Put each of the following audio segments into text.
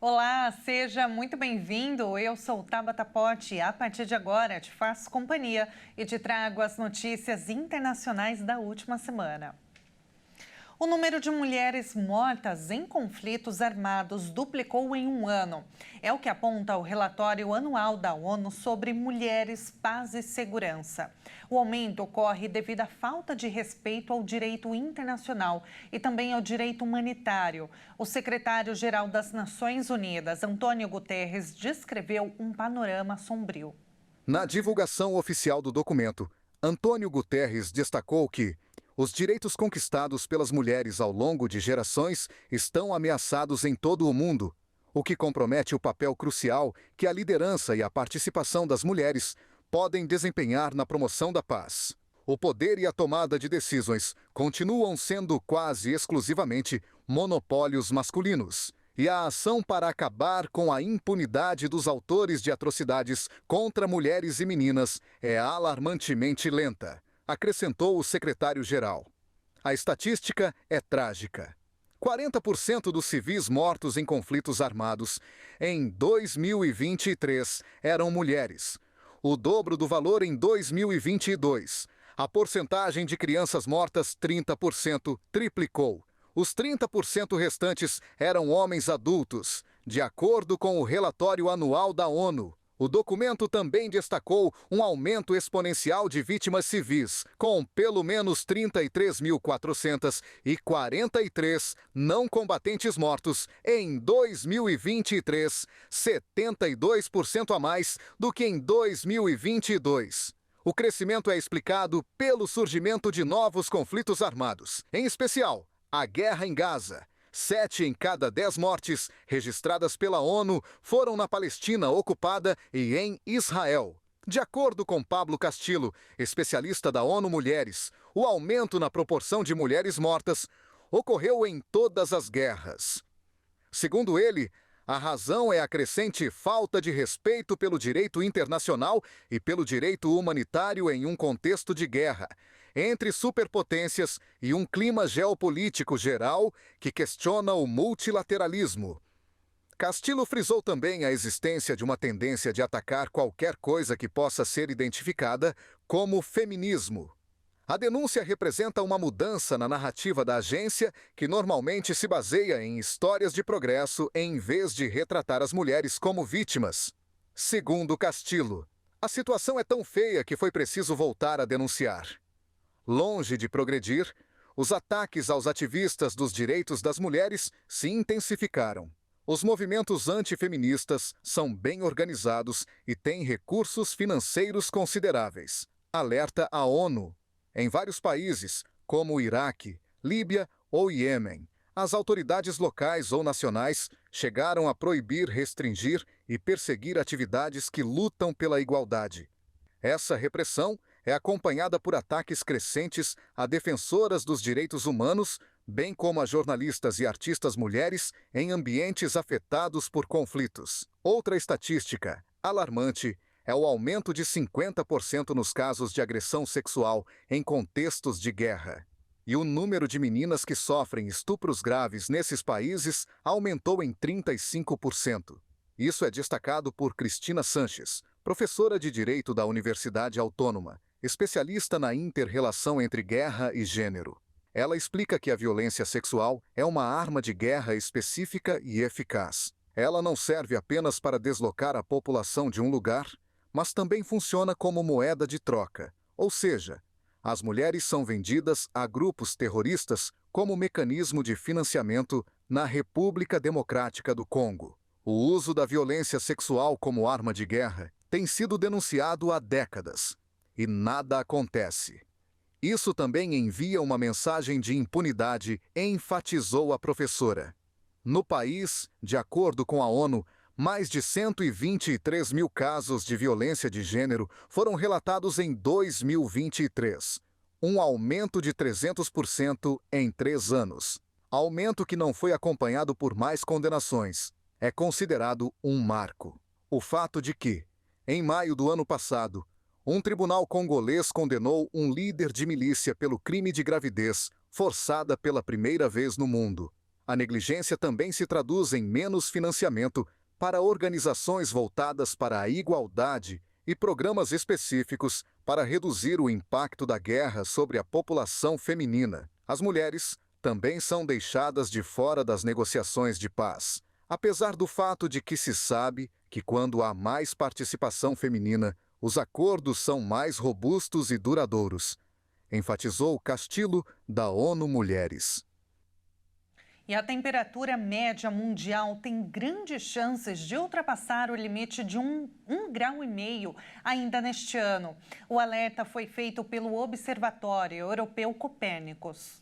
Olá, seja muito bem-vindo. Eu sou Tabata Pote. A partir de agora, te faço companhia e te trago as notícias internacionais da última semana. O número de mulheres mortas em conflitos armados duplicou em um ano. É o que aponta o relatório anual da ONU sobre mulheres, paz e segurança. O aumento ocorre devido à falta de respeito ao direito internacional e também ao direito humanitário. O secretário-geral das Nações Unidas, Antônio Guterres, descreveu um panorama sombrio. Na divulgação oficial do documento, Antônio Guterres destacou que os direitos conquistados pelas mulheres ao longo de gerações estão ameaçados em todo o mundo, o que compromete o papel crucial que a liderança e a participação das mulheres podem desempenhar na promoção da paz. O poder e a tomada de decisões continuam sendo quase exclusivamente monopólios masculinos, e a ação para acabar com a impunidade dos autores de atrocidades contra mulheres e meninas é alarmantemente lenta, acrescentou o secretário-geral. A estatística é trágica. 40% dos civis mortos em conflitos armados em 2023 eram mulheres, o dobro do valor em 2022. A porcentagem de crianças mortas, 30%, triplicou. Os 30% restantes eram homens adultos, de acordo com o relatório anual da ONU. O documento também destacou um aumento exponencial de vítimas civis, com pelo menos 33.443 não combatentes mortos em 2023, 72% a mais do que em 2022. O crescimento é explicado pelo surgimento de novos conflitos armados, em especial a guerra em Gaza. 7 em cada 10 mortes registradas pela ONU foram na Palestina ocupada e em Israel. De acordo com Pablo Castillo, especialista da ONU Mulheres, o aumento na proporção de mulheres mortas ocorreu em todas as guerras. Segundo ele, a razão é a crescente falta de respeito pelo direito internacional e pelo direito humanitário em um contexto de guerra entre superpotências e um clima geopolítico geral que questiona o multilateralismo. Castillo frisou também a existência de uma tendência de atacar qualquer coisa que possa ser identificada como feminismo. A denúncia representa uma mudança na narrativa da agência que normalmente se baseia em histórias de progresso em vez de retratar as mulheres como vítimas. Segundo Castillo, a situação é tão feia que foi preciso voltar a denunciar. Longe de progredir, os ataques aos ativistas dos direitos das mulheres se intensificaram. Os movimentos antifeministas são bem organizados e têm recursos financeiros consideráveis, alerta a ONU. Em vários países, como o Iraque, Líbia ou Iêmen, as autoridades locais ou nacionais chegaram a proibir, restringir e perseguir atividades que lutam pela igualdade. Essa repressão é acompanhada por ataques crescentes a defensoras dos direitos humanos, bem como a jornalistas e artistas mulheres em ambientes afetados por conflitos. Outra estatística alarmante é o aumento de 50% nos casos de agressão sexual em contextos de guerra. E o número de meninas que sofrem estupros graves nesses países aumentou em 35%. Isso é destacado por Cristina Sanches, professora de Direito da Universidade Autônoma, especialista na inter-relação entre guerra e gênero. Ela explica que a violência sexual é uma arma de guerra específica e eficaz. Ela não serve apenas para deslocar a população de um lugar, mas também funciona como moeda de troca, ou seja, as mulheres são vendidas a grupos terroristas como mecanismo de financiamento na República Democrática do Congo. O uso da violência sexual como arma de guerra tem sido denunciado há décadas, e nada acontece. Isso também envia uma mensagem de impunidade, enfatizou a professora. No país, de acordo com a ONU, mais de 123 mil casos de violência de gênero foram relatados em 2023, um aumento de 300% em 3 anos. Aumento que não foi acompanhado por mais condenações. É considerado um marco. O fato de que, em maio do ano passado, um tribunal congolês condenou um líder de milícia pelo crime de gravidez forçada pela primeira vez no mundo. A negligência também se traduz em menos financiamento para organizações voltadas para a igualdade e programas específicos para reduzir o impacto da guerra sobre a população feminina. As mulheres também são deixadas de fora das negociações de paz, apesar do fato de que se sabe que quando há mais participação feminina, os acordos são mais robustos e duradouros, enfatizou Castillo, da ONU Mulheres. E a temperatura média mundial tem grandes chances de ultrapassar o limite de 1,5 grau ainda neste ano. O alerta foi feito pelo Observatório Europeu Copérnicos.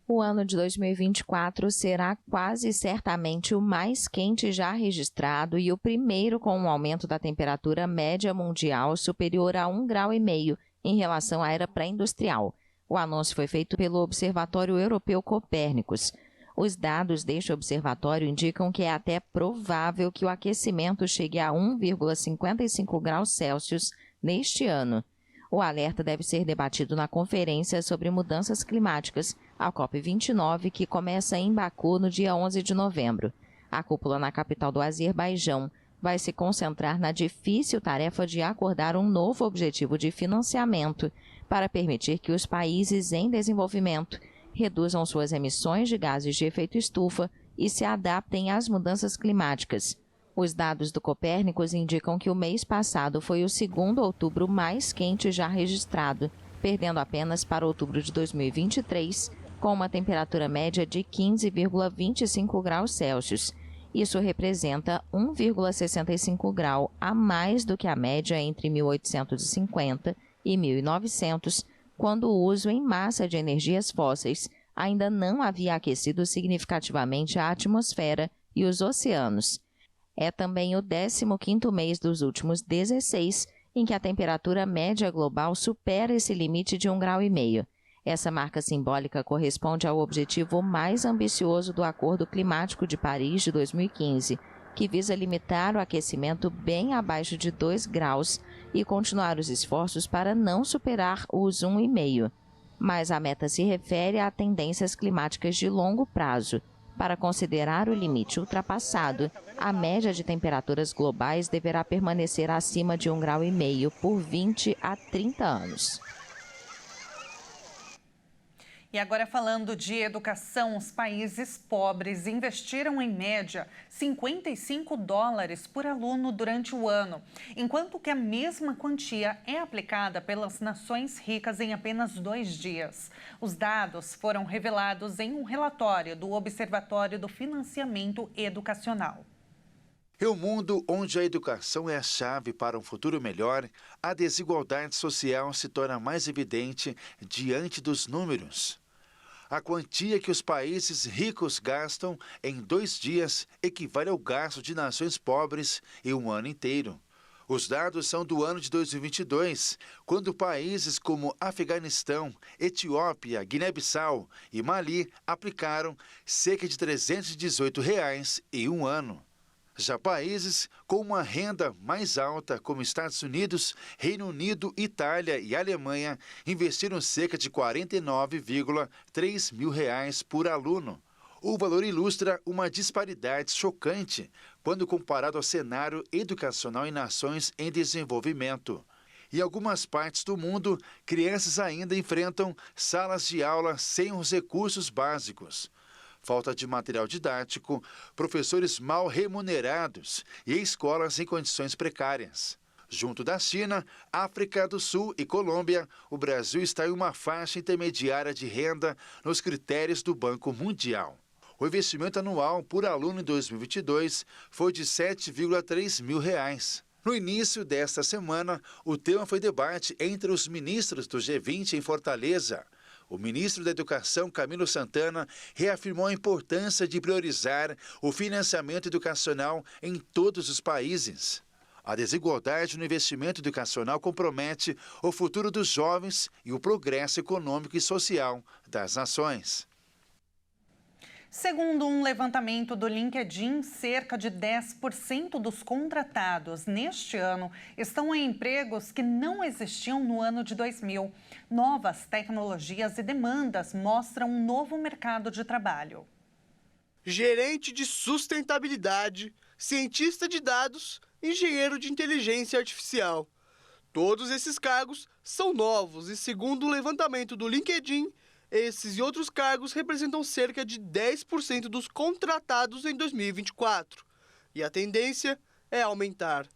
O ano de 2024 será quase certamente o mais quente já registrado e o primeiro com um aumento da temperatura média mundial superior a 1,5 grau em relação à era pré-industrial. O anúncio foi feito pelo Observatório Europeu Copérnicos. Os dados deste observatório indicam que é até provável que o aquecimento chegue a 1,55 graus Celsius neste ano. O alerta deve ser debatido na Conferência sobre Mudanças Climáticas, a COP29, que começa em Baku no dia 11 de novembro. A cúpula na capital do Azerbaijão vai se concentrar na difícil tarefa de acordar um novo objetivo de financiamento para permitir que os países em desenvolvimento reduzam suas emissões de gases de efeito estufa e se adaptem às mudanças climáticas. Os dados do Copérnicos indicam que o mês passado foi o segundo outubro mais quente já registrado, perdendo apenas para outubro de 2023, com uma temperatura média de 15,25 graus Celsius. Isso representa 1,65 grau a mais do que a média entre 1850 e 1900, quando o uso em massa de energias fósseis ainda não havia aquecido significativamente a atmosfera e os oceanos. É também o 15º mês dos últimos 16 em que a temperatura média global supera esse limite de 1,5 grau. Essa marca simbólica corresponde ao objetivo mais ambicioso do Acordo Climático de Paris de 2015, que visa limitar o aquecimento bem abaixo de 2 graus e continuar os esforços para não superar os 1,5. Mas a meta se refere a tendências climáticas de longo prazo. Para considerar o limite ultrapassado, a média de temperaturas globais deverá permanecer acima de 1,5 grau por 20 a 30 anos. E agora falando de educação, os países pobres investiram em média $55 por aluno durante o ano, enquanto que a mesma quantia é aplicada pelas nações ricas em apenas 2 dias. Os dados foram revelados em um relatório do Observatório do Financiamento Educacional. Em um mundo onde a educação é a chave para um futuro melhor, a desigualdade social se torna mais evidente diante dos números. A quantia que os países ricos gastam em 2 dias equivale ao gasto de nações pobres em um ano inteiro. Os dados são do ano de 2022, quando países como Afeganistão, Etiópia, Guiné-Bissau e Mali aplicaram cerca de R$ 318 em um ano. Já países com uma renda mais alta, como Estados Unidos, Reino Unido, Itália e Alemanha, investiram cerca de R$ 49,3 mil por aluno. O valor ilustra uma disparidade chocante quando comparado ao cenário educacional em nações em desenvolvimento. Em algumas partes do mundo, crianças ainda enfrentam salas de aula sem os recursos básicos. Falta de material didático, professores mal remunerados e escolas em condições precárias. Junto da China, África do Sul e Colômbia, o Brasil está em uma faixa intermediária de renda nos critérios do Banco Mundial. O investimento anual por aluno em 2022 foi de R$ 7,3 mil. No início desta semana, o tema foi debate entre os ministros do G20 em Fortaleza. O ministro da Educação, Camilo Santana, reafirmou a importância de priorizar o financiamento educacional em todos os países. A desigualdade no investimento educacional compromete o futuro dos jovens e o progresso econômico e social das nações. Segundo um levantamento do LinkedIn, cerca de 10% dos contratados neste ano estão em empregos que não existiam no ano de 2000. Novas tecnologias e demandas mostram um novo mercado de trabalho. gerente de sustentabilidade, cientista de dados, engenheiro de inteligência artificial. Todos esses cargos são novos e, segundo o levantamento do LinkedIn, esses e outros cargos representam cerca de 10% dos contratados em 2024. E a tendência é aumentar.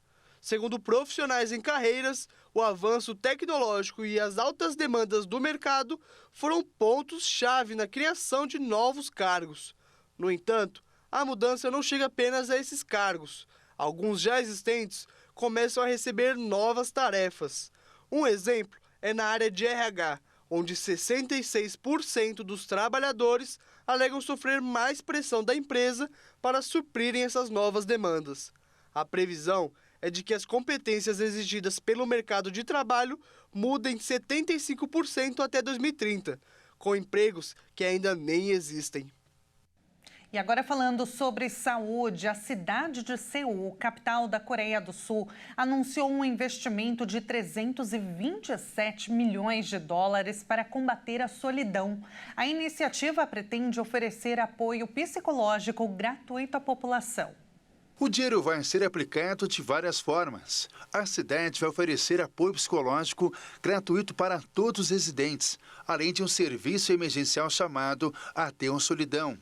Segundo profissionais em carreiras, o avanço tecnológico e as altas demandas do mercado foram pontos-chave na criação de novos cargos. No entanto, a mudança não chega apenas a esses cargos. Alguns já existentes começam a receber novas tarefas. Um exemplo é na área de RH, onde 66% dos trabalhadores alegam sofrer mais pressão da empresa para suprirem essas novas demandas. A previsão é de que as competências exigidas pelo mercado de trabalho mudem 75% até 2030, com empregos que ainda nem existem. E agora falando sobre saúde, a cidade de Seul, capital da Coreia do Sul, anunciou um investimento de 327 milhões de dólares para combater a solidão. A iniciativa pretende oferecer apoio psicológico gratuito à população. O dinheiro vai ser aplicado de várias formas. A cidade vai oferecer apoio psicológico gratuito para todos os residentes, além de um serviço emergencial chamado Adeus Solidão.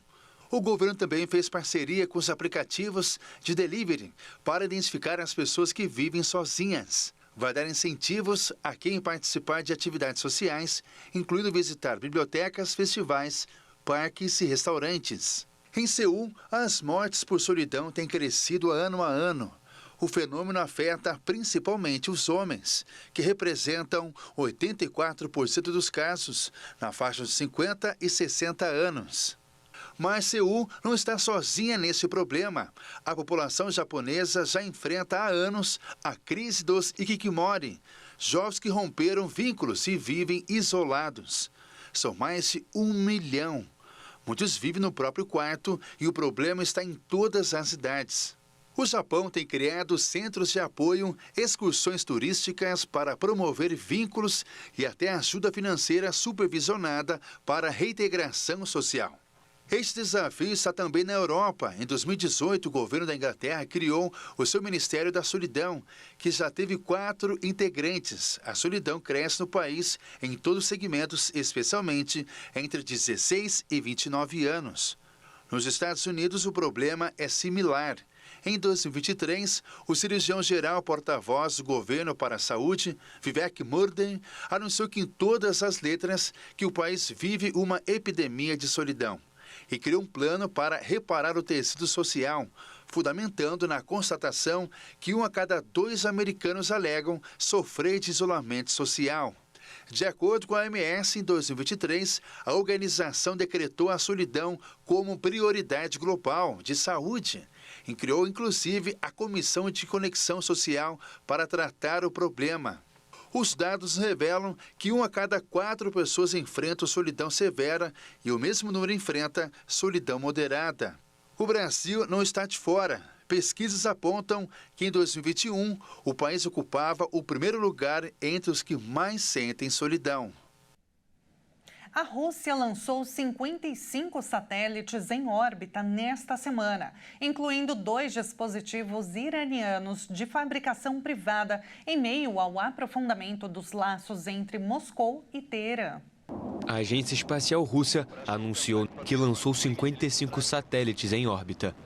O governo também fez parceria com os aplicativos de delivery para identificar as pessoas que vivem sozinhas. Vai dar incentivos a quem participar de atividades sociais, incluindo visitar bibliotecas, festivais, parques e restaurantes. Em Seul, as mortes por solidão têm crescido ano a ano. O fenômeno afeta principalmente os homens, que representam 84% dos casos, na faixa de 50 e 60 anos. Mas Seul não está sozinha nesse problema. A população japonesa já enfrenta há anos a crise dos hikikomori, jovens que romperam vínculos e vivem isolados. São mais de 1 milhão. Muitos vivem no próprio quarto e o problema está em todas as idades. O Japão tem criado centros de apoio, excursões turísticas para promover vínculos e até ajuda financeira supervisionada para a reintegração social. Este desafio está também na Europa. Em 2018, o governo da Inglaterra criou o seu Ministério da Solidão, que já teve 4 integrantes. A solidão cresce no país em todos os segmentos, especialmente entre 16 e 29 anos. Nos Estados Unidos, o problema é similar. Em 2023, o cirurgião-geral porta-voz do governo para a saúde, Vivek Murthy, anunciou que em todas as letras que o país vive uma epidemia de solidão e criou um plano para reparar o tecido social, fundamentando na constatação que 1 a cada 2 americanos alegam sofrer de isolamento social. De acordo com a OMS, em 2023, a organização decretou a solidão como prioridade global de saúde e criou, inclusive, a Comissão de Conexão Social para tratar o problema. Os dados revelam que 1 a cada 4 pessoas enfrenta solidão severa e o mesmo número enfrenta solidão moderada. O Brasil não está de fora. Pesquisas apontam que em 2021 o país ocupava o primeiro lugar entre os que mais sentem solidão. A Rússia lançou 55 satélites em órbita nesta semana, incluindo 2 dispositivos iranianos de fabricação privada, em meio ao aprofundamento dos laços entre Moscou e Teherã. A Agência Espacial Russa anunciou que lançou 55 satélites em órbita.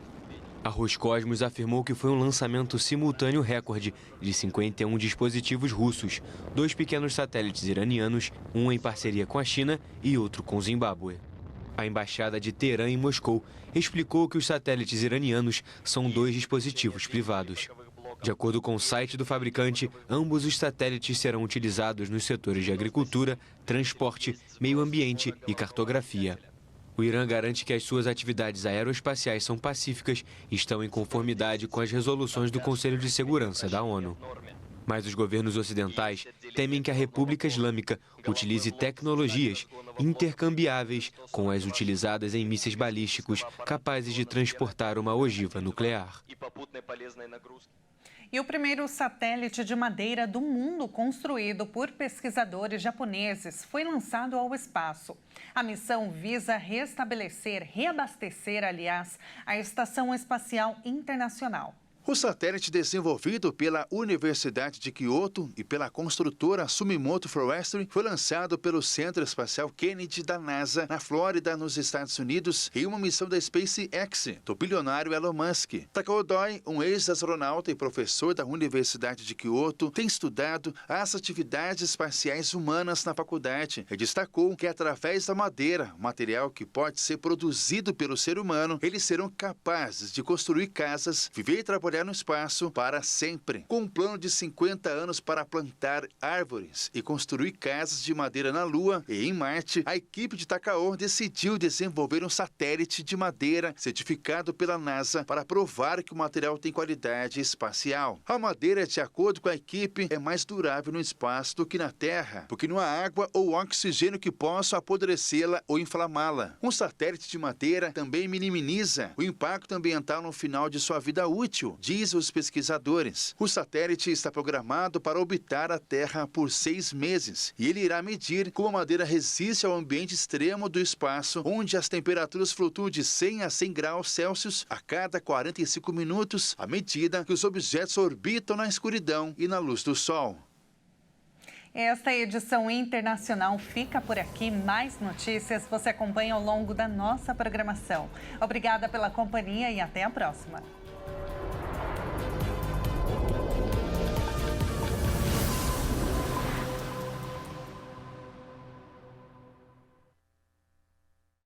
A Roscosmos afirmou que foi um lançamento simultâneo recorde de 51 dispositivos russos, 2 pequenos satélites iranianos, um em parceria com a China e outro com o Zimbábue. A Embaixada de Teherã em Moscou explicou que os satélites iranianos são 2 dispositivos privados. De acordo com o site do fabricante, ambos os satélites serão utilizados nos setores de agricultura, transporte, meio ambiente e cartografia. O Irã garante que as suas atividades aeroespaciais são pacíficas e estão em conformidade com as resoluções do Conselho de Segurança da ONU. Mas os governos ocidentais temem que a República Islâmica utilize tecnologias intercambiáveis com as utilizadas em mísseis balísticos capazes de transportar uma ogiva nuclear. E o primeiro satélite de madeira do mundo construído por pesquisadores japoneses foi lançado ao espaço. A missão visa reabastecer, a Estação Espacial Internacional. O satélite desenvolvido pela Universidade de Kyoto e pela construtora Sumitomo Forestry foi lançado pelo Centro Espacial Kennedy da NASA, na Flórida, nos Estados Unidos, em uma missão da SpaceX, do bilionário Elon Musk. Takao Doi, um ex-astronauta e professor da Universidade de Kyoto, tem estudado as atividades espaciais humanas na faculdade e destacou que, através da madeira, material que pode ser produzido pelo ser humano, eles serão capazes de construir casas, viver e trabalhar no espaço para sempre. Com um plano de 50 anos para plantar árvores e construir casas de madeira na Lua e em Marte, a equipe de Takao decidiu desenvolver um satélite de madeira certificado pela NASA para provar que o material tem qualidade espacial. A madeira, de acordo com a equipe, é mais durável no espaço do que na Terra, porque não há água ou oxigênio que possa apodrecê-la ou inflamá-la. Um satélite de madeira também minimiza o impacto ambiental no final de sua vida útil, diz os pesquisadores. O satélite está programado para orbitar a Terra por 6 meses e ele irá medir como a madeira resiste ao ambiente extremo do espaço, onde as temperaturas flutuam de 100 a 100 graus Celsius a cada 45 minutos, à medida que os objetos orbitam na escuridão e na luz do Sol. Esta edição internacional fica por aqui. Mais notícias você acompanha ao longo da nossa programação. Obrigada pela companhia e até a próxima.